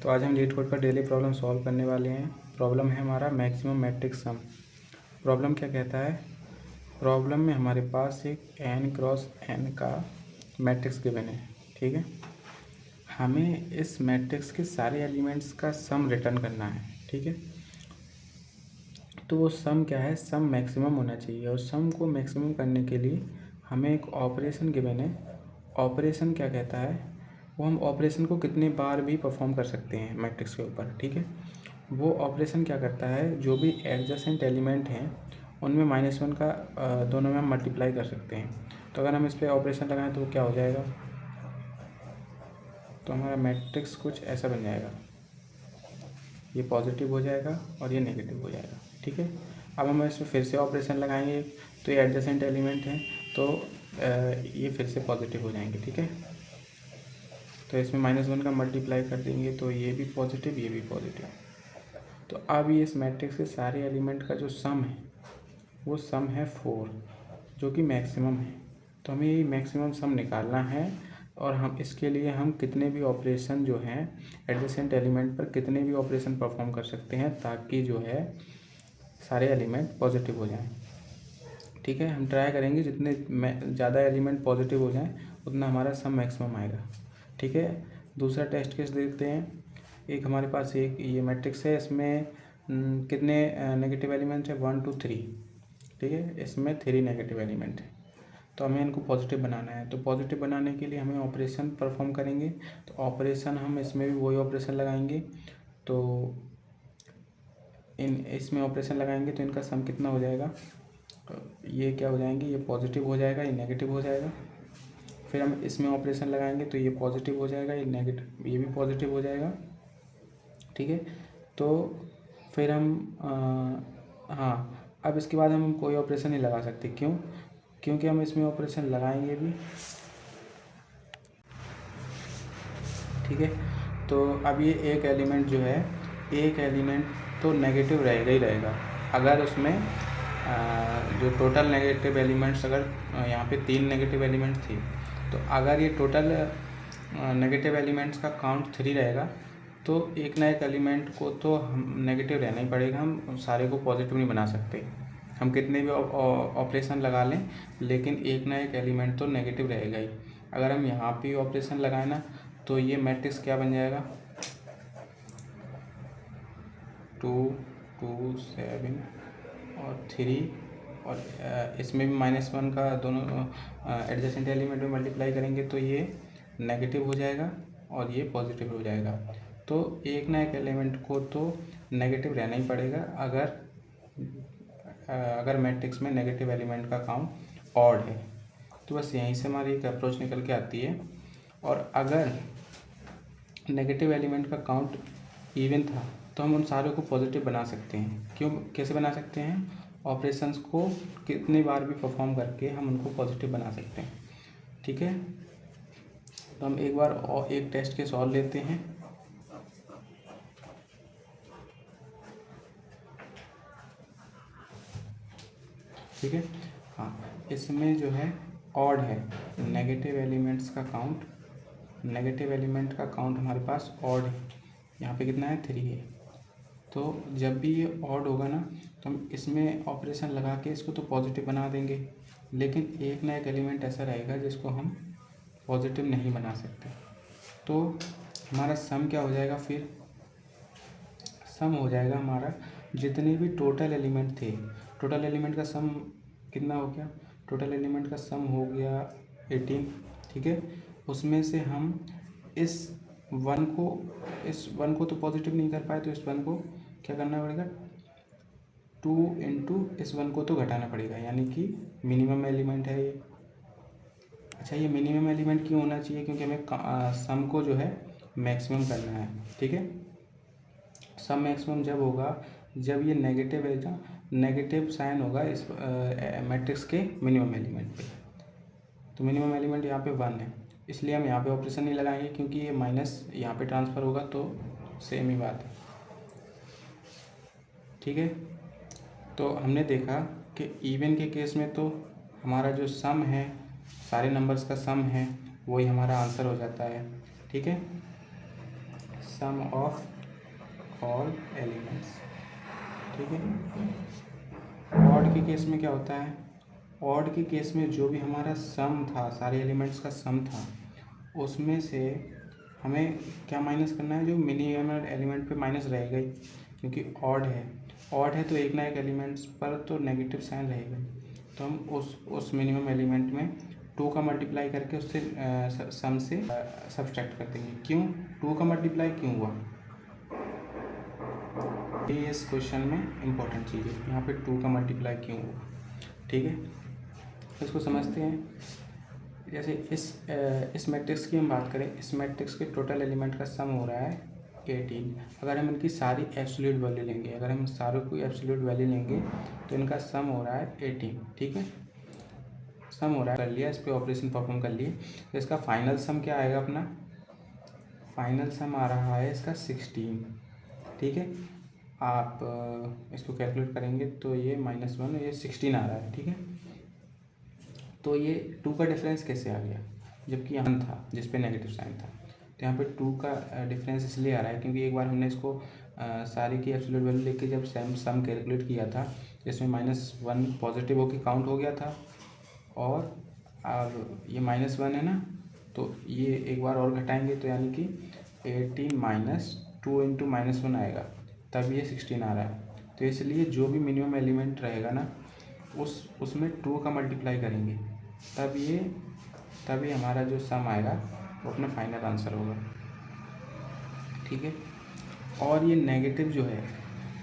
तो आज हम लीड कोड का डेली प्रॉब्लम सॉल्व करने वाले हैं। प्रॉब्लम है हमारा मैक्सिमम मैट्रिक्स सम। प्रॉब्लम क्या कहता है? प्रॉब्लम में हमारे पास एक n क्रॉस n का मैट्रिक्स गिवन है, ठीक है। हमें इस मैट्रिक्स के सारे एलिमेंट्स का सम रिटर्न करना है, ठीक है। तो वो सम क्या है? सम मैक्सिमम होना चाहिए, और सम को मैक्सिमम करने के लिए हमें एक ऑपरेशन गिवन है। ऑपरेशन क्या कहता है? वो हम ऑपरेशन को कितने बार भी परफॉर्म कर सकते हैं मैट्रिक्स के ऊपर, ठीक है। वो ऑपरेशन क्या करता है? जो भी एडजेसेंट एलिमेंट हैं उनमें -1 का दोनों में हम मल्टीप्लाई कर सकते हैं। तो अगर हम इस पर ऑपरेशन लगाएं तो वो क्या हो जाएगा? तो हमारा मैट्रिक्स कुछ ऐसा बन जाएगा, ये पॉजिटिव हो जाएगा और ये नेगेटिव हो जाएगा, ठीक है। अब हम इसमें फिर से ऑपरेशन लगाएंगे तो ये एडजेसेंट एलिमेंट हैं, तो ये फिर से पॉजिटिव हो जाएंगे, ठीक है। तो इसमें -1 का मल्टीप्लाई कर देंगे तो ये भी पॉजिटिव, ये भी पॉजिटिव। तो अब ये इस मैट्रिक्स के सारे एलिमेंट का जो सम है वो सम है 4, जो कि मैक्सिमम है। तो हमें ये मैक्सिमम सम निकालना है, और हम इसके लिए हम कितने भी ऑपरेशन जो हैं एडजेसेंट एलिमेंट पर कितने भी ऑपरेशन परफॉर्म कर सकते हैं, ताकि जो है सारे एलिमेंट पॉजिटिव हो जाएं, ठीक है। हम ट्राई करेंगे जितने ज़्यादा एलिमेंट पॉजिटिव हो जाएं उतना हमारा सम मैक्सिमम आएगा, ठीक है। दूसरा टेस्ट केस देखते हैं। एक हमारे पास एक ये मैट्रिक्स है, इसमें कितने नेगेटिव एलिमेंट है? 1 2 3, ठीक है। इसमें 3 नेगेटिव एलिमेंट है, तो हमें इनको पॉजिटिव बनाना है। तो पॉजिटिव बनाने के लिए हमें ऑपरेशन परफॉर्म करेंगे। तो ऑपरेशन हम इसमें भी वही ऑपरेशन लगाएंगे। तो इसमें ऑपरेशन लगाएंगे तो इनका सम कितना हो जाएगा? ये क्या हो जाएंगे? ये पॉजिटिव हो जाएगा, ये नेगेटिव हो जाएगा। फिर हम इसमें ऑपरेशन लगाएंगे तो ये पॉजिटिव हो जाएगा, ये नेगेटिव, ये भी पॉजिटिव हो जाएगा, ठीक है। तो फिर हम हाँ, अब इसके बाद हम कोई ऑपरेशन नहीं लगा सकते। क्यों? क्योंकि हम इसमें ऑपरेशन लगाएंगे भी, ठीक है। तो अब ये एक एलिमेंट जो है, एक एलिमेंट तो नेगेटिव रहेगा ही रहेगा। अगर उसमें जो टोटल नेगेटिव एलिमेंट्स, अगर यहाँ पे 3 नेगेटिव एलिमेंट्स थी, तो अगर ये टोटल नेगेटिव एलिमेंट्स का काउंट 3 रहेगा, तो एक ना एक एलिमेंट को तो हम नेगेटिव रहना ही पड़ेगा। हम सारे को पॉजिटिव नहीं बना सकते। हम कितने भी ऑपरेशन लगा लें, लेकिन एक ना एक एलिमेंट तो नेगेटिव रहेगा ही। अगर हम यहाँ पे ऑपरेशन लगाए ना, तो ये मैट्रिक्स क्या बन जाएगा? 2 2 7 और 3, और इसमें भी -1 का दोनों एडजेसेंट एलिमेंट में मल्टीप्लाई करेंगे तो ये नेगेटिव हो जाएगा और ये पॉजिटिव हो जाएगा। तो एक ना एक एलिमेंट को तो नेगेटिव रहना ही पड़ेगा, अगर मैट्रिक्स में नेगेटिव एलिमेंट का काउंट ऑड है। तो बस यहीं से हमारी एक अप्रोच निकल के आती है। और अगर नेगेटिव एलिमेंट का काउंट इवन था तो हम उन सारों को पॉजिटिव बना सकते हैं। क्यों? कैसे बना सकते हैं? ऑपरेशंस को कितनी बार भी परफॉर्म करके हम उनको पॉजिटिव बना सकते हैं, ठीक है। तो हम एक बार और एक टेस्ट केस और लेते हैं। ठीक है, हाँ, इसमें जो है ऑड है, नेगेटिव एलिमेंट्स का काउंट, नेगेटिव एलिमेंट का काउंट हमारे पास ऑड है। यहाँ पे कितना है? 3 है। तो जब भी ये ऑड होगा ना, तो हम इसमें ऑपरेशन लगा के इसको तो पॉजिटिव बना देंगे, लेकिन एक ना एक एलिमेंट ऐसा रहेगा जिसको हम पॉजिटिव नहीं बना सकते। तो हमारा सम क्या हो जाएगा? फिर सम हो जाएगा हमारा, जितने भी टोटल एलिमेंट थे, टोटल एलिमेंट का सम कितना हो गया? टोटल एलिमेंट का सम हो गया 18, ठीक है। उसमें से हम इस वन को तो पॉजिटिव नहीं कर पाए, तो इस वन को क्या करना पड़ेगा? 2 इंटू इस वन को तो घटाना पड़ेगा, यानी कि मिनिमम एलिमेंट है ये। अच्छा, ये मिनिमम एलिमेंट क्यों होना चाहिए? क्योंकि हमें सम को जो है मैक्सिमम करना है, ठीक है। सम मैक्सिमम जब होगा जब ये नेगेटिव है, जो नेगेटिव साइन होगा इस मैट्रिक्स के मिनिमम एलिमेंट पे। तो मिनिमम एलिमेंट यहाँ पे 1 है, इसलिए हम यहाँ पे ऑपरेशन नहीं लगाएंगे, क्योंकि ये माइनस यहाँ पे ट्रांसफ़र होगा, तो सेम ही बात है, ठीक है। तो हमने देखा कि इवन के केस में तो हमारा जो सम है, सारे नंबर्स का सम है, वही हमारा आंसर हो जाता है, ठीक है। सम ऑफ ऑल एलिमेंट्स। ठीक है, ऑड के केस में क्या होता है, ऑड के केस में जो भी हमारा सम था, सारे एलिमेंट्स का सम था, उसमें से हमें क्या माइनस करना है, जो मिनिमम एलिमेंट पे माइनस रहेगा ही, क्योंकि ऑड है। ऑड है तो एक ना एक एलिमेंट्स पर तो नेगेटिव साइन रहेगा, तो हम उस मिनिमम एलिमेंट में 2 का मल्टीप्लाई करके उससे सम से सब्सट्रैक्ट कर देंगे। क्यों 2 का मल्टीप्लाई क्यों हुआ, ये इस क्वेश्चन में इम्पोर्टेंट चीज़ है, यहाँ पे 2 का मल्टीप्लाई क्यों हुआ। ठीक है, इसको समझते हैं। जैसे इस मैट्रिक्स की हम बात करें, इस मैट्रिक्स के टोटल एलिमेंट का सम हो रहा है 18। अगर हम इनकी सारी एब्सोल्यूट वैल्यू लेंगे, अगर हम सारों की एब्सोल्यूट वैल्यू लेंगे तो इनका सम हो रहा है 18। ठीक है, सम हो रहा है, कर लिया, इस पर ऑपरेशन परफॉर्म कर लिए, तो इसका फाइनल सम क्या आएगा, अपना फाइनल सम आ रहा है इसका 16। ठीक है, आप इसको कैलकुलेट करेंगे तो ये -1, ये 16 आ रहा है। ठीक है, तो ये 2 का डिफरेंस कैसे आ गया, जबकि यहाँ था जिस पे नेगेटिव साइन था, तो यहाँ पे 2 का डिफरेंस इसलिए आ रहा है क्योंकि एक बार हमने इसको सारी की एब्सोल्यूट वैल्यू लेके जब सम कैलकुलेट किया था, जिसमें -1 पॉजिटिव होकर काउंट हो गया था, और अब ये -1 है ना, तो ये एक बार और घटाएंगे तो यानी कि 18 माइनस 2 इंटू -1 आएगा, तब ये 16 आ रहा है। तो इसलिए जो भी मिनिमम एलिमेंट रहेगा ना, उसमें 2 का मल्टीप्लाई करेंगे, तब ये हमारा जो सम आएगा वो अपना फाइनल आंसर होगा। ठीक है, और ये नेगेटिव जो है,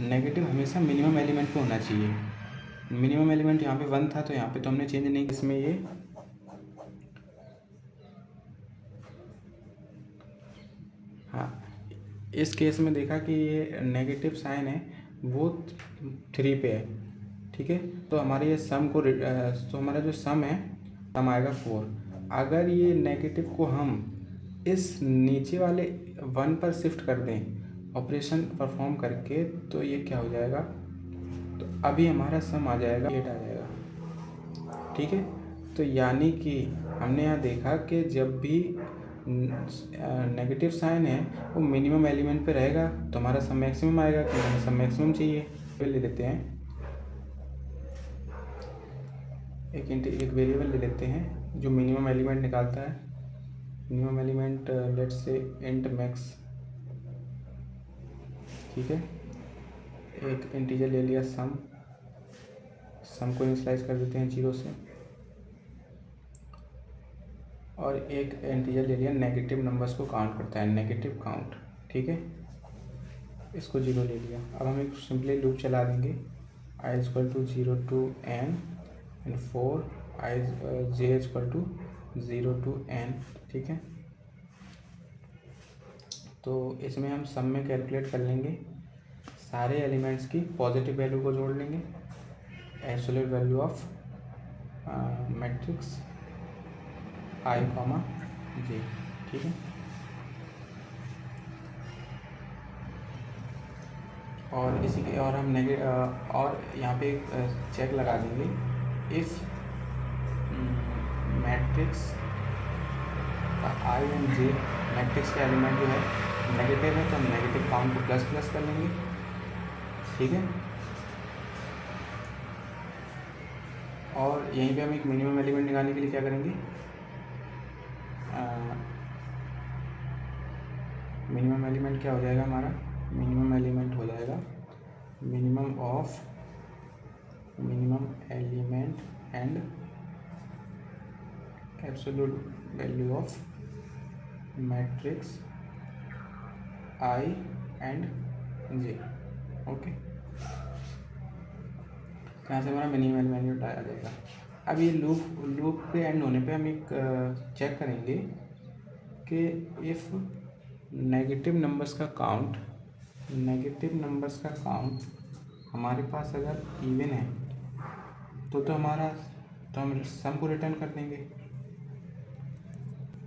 नेगेटिव हमेशा मिनिमम एलिमेंट पे होना चाहिए। मिनिमम एलिमेंट यहाँ पे 1 था, तो यहाँ पे तो हमने चेंज नहीं, इसमें ये हाँ, इस केस में देखा कि ये नेगेटिव साइन है वो 3 पे है। ठीक है, तो हमारे ये सम को तो हमारा जो सम है, सम आएगा 4। अगर ये नेगेटिव को हम इस नीचे वाले 1 पर शिफ्ट कर दें ऑपरेशन परफॉर्म करके, तो ये क्या हो जाएगा, तो अभी हमारा सम आ जाएगा 8 आ जाएगा। ठीक है, तो यानी कि हमने यहाँ देखा कि जब भी नेगेटिव साइन है वो मिनिमम एलिमेंट पे रहेगा तो हमारा सम मैक्सिमम आएगा, क्योंकि हमें सम मैक्सिमम चाहिए। ले लेते हैं एक वेरिएबल ले लेते हैं जो मिनिमम एलिमेंट निकालता है। Minimum element let's say int max. ठीक है, एक इंटीजर ले लिया सम को इनिशियलाइज कर देते हैं 0 से, और एक इंटीजर ले लिया नेगेटिव नंबर्स को काउंट करता है, नेगेटिव काउंट। ठीक है, इसको 0 ले लिया। अब हम एक सिंपली लूप चला देंगे, i = 0 to n and 4 j = 0 to n। ठीक है, तो इसमें हम सम में कैलकुलेट कर लेंगे, सारे एलिमेंट्स की पॉजिटिव वैल्यू को जोड़ लेंगे, absolute value of matrix i, j। ठीक है, और इसी के और हम और यहाँ पे चेक लगा देंगे, इफ़ मैट्रिक्स का i एंड j, मैट्रिक्स का एलिमेंट जो है नेगेटिव है तो हम नेगेटिव काउंट को प्लस प्लस कर लेंगे। ठीक है, और यहीं पे हम एक मिनिमम एलिमेंट निकालने के लिए क्या करेंगे, मिनिमम एलिमेंट क्या हो जाएगा हमारा, मिनिमम एलिमेंट हो जाएगा minimum element and absolute value of matrix i and j। Okay, यहाँ से हमारा मिनिमम एलिमेंट आ जाएगा। अब ये लूप पे एंड होने पे हम एक चेक करेंगे कि इफ़ नेगेटिव नंबर्स का काउंट हमारे पास अगर इवन है तो हम सम को रिटर्न कर देंगे।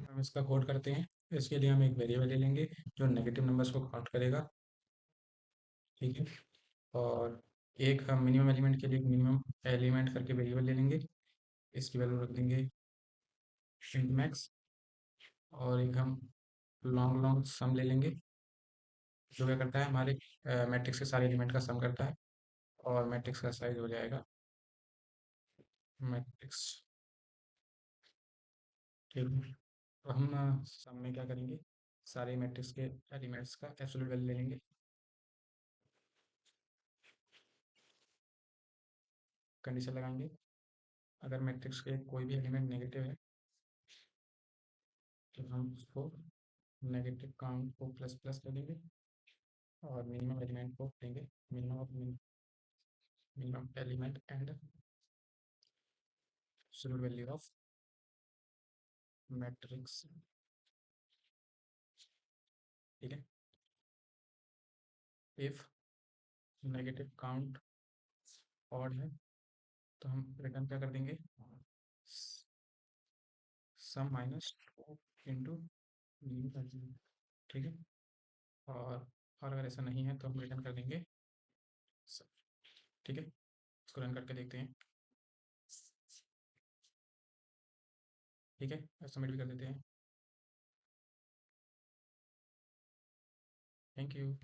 हम इसका कोड करते हैं, इसके लिए हम एक वेरिएबल ले लेंगे जो नेगेटिव नंबर्स को काउंट करेगा। ठीक है, और एक हम मिनिमम एलिमेंट के लिए एक मिनिमम एलिमेंट करके वेरिएबल ले लेंगे, इसकी वैल्यू रख देंगे इंट मैक्स, और एक हम लॉन्ग सम ले लेंगे, जो क्या करता है, हमारे मैट्रिक्स के सारे एलिमेंट का सम करता है और मैट्रिक्स का साइज हो जाएगा मैट्रिक्स। ठीक है, तो हम सम में क्या करेंगे, सारे मैट्रिक्स के एलिमेंट्स का एब्सोल्यूट वैल्यू ले लेंगे, कंडीशन लगाएंगे, अगर मैट्रिक्स के कोई भी एलिमेंट नेगेटिव है तो हम उसको नेगेटिव काउंट को प्लस प्लस कर देंगे और मिनिमम एलिमेंट को लेंगे, minimum element and absolute value of matrix. ठीक है, इफ नेगेटिव काउंट ऑड है तो हम रिटर्न क्या कर देंगे, सम माइनस टू इंटू मिनिमम। ठीक है, और अगर ऐसा नहीं है तो हम रिटर्न कर देंगे सब। ठीक है, इसको रन करके देखते हैं। ठीक है, सबमिट भी कर देते हैं। Thank you.